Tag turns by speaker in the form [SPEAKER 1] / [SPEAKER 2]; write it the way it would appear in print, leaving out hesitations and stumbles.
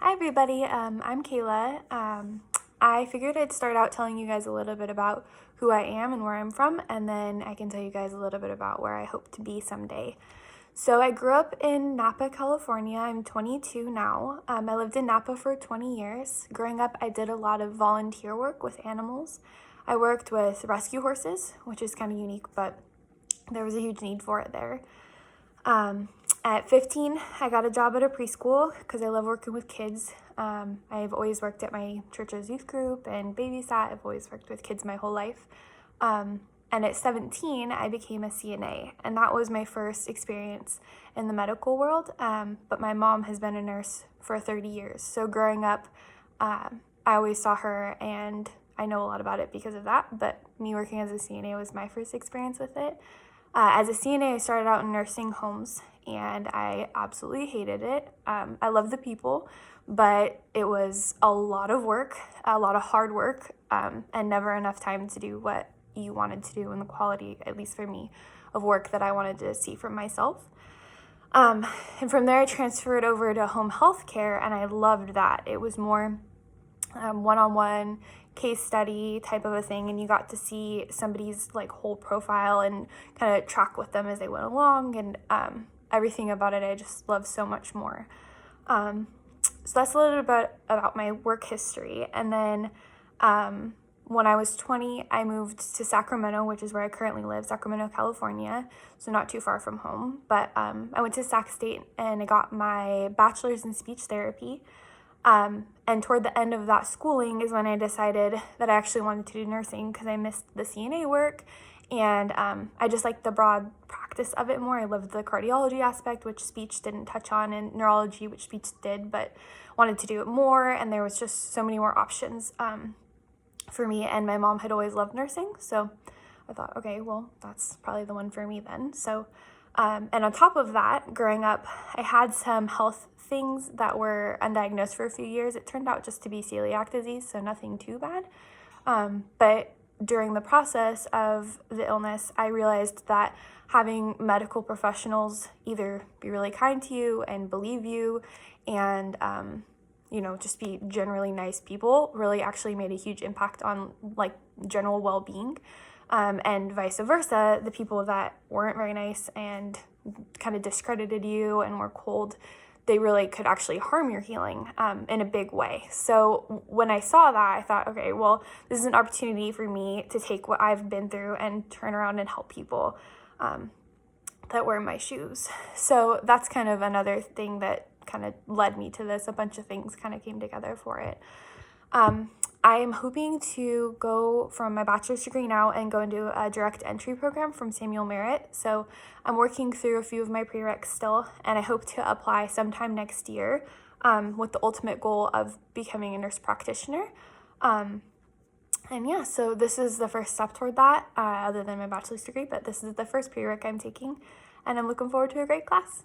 [SPEAKER 1] Hi everybody, I'm Kayla. I figured I'd start out telling you guys a little bit about who I am and where I'm from, and then I can tell you guys a little bit about where I hope to be someday. So I grew up in Napa, California. I'm 22 now. I lived in Napa for 20 years. Growing up, I did a lot of volunteer work with animals. I worked with rescue horses, which is kind of unique, but there was a huge need for it there. At 15, I got a job at a preschool because I love working with kids. I've always worked at my church's youth group and babysat. I've always worked with kids my whole life. And at 17, I became a CNA, and that was my first experience in the medical world. But my mom has been a nurse for 30 years. So growing up, I always saw her, and I know a lot about it because of that. But me working as a CNA was my first experience with it. As a CNA, I started out in nursing homes, and I absolutely hated it. I love the people, but it was a lot of work, a lot of hard work, and never enough time to do what you wanted to do and the quality, at least for me, of work that I wanted to see for myself. And from there, I transferred over to home health care, and I loved that. It was more one-on-one case study type of a thing, and you got to see somebody's whole profile and kind of track with them as they went along, and everything about it I just love so much more. So that's a little bit about my work history. And then when I was 20, I moved to Sacramento, which is where I currently live, Sacramento, California, so not too far from home. But I went to Sac State and I got my bachelor's in speech therapy. And toward the end of that schooling is when I decided that I actually wanted to do nursing because I missed the CNA work, and I just liked the broad practice of it more. I loved the cardiology aspect, which speech didn't touch on, and neurology, which speech did, but wanted to do it more, and there was just so many more options for me, and my mom had always loved nursing, so I thought, okay, well, that's probably the one for me then. So and on top of that, growing up, I had some health things that were undiagnosed for a few years. It turned out just to be celiac disease, so nothing too bad. But during the process of the illness, I realized that having medical professionals either be really kind to you and believe you and, just be generally nice people really actually made a huge impact on general well-being. And vice versa, the people that weren't very nice and kind of discredited you and were cold, they really could actually harm your healing in a big way. So when I saw that, I thought, okay, well, this is an opportunity for me to take what I've been through and turn around and help people that wear my shoes. So that's kind of another thing that kind of led me to this. A bunch of things kind of came together for it. I am hoping to go from my bachelor's degree now and go into a direct entry program from Samuel Merritt. So I'm working through a few of my prereqs still, and I hope to apply sometime next year with the ultimate goal of becoming a nurse practitioner. And yeah, so this is the first step toward that, other than my bachelor's degree, but this is the first prereq I'm taking, and I'm looking forward to a great class.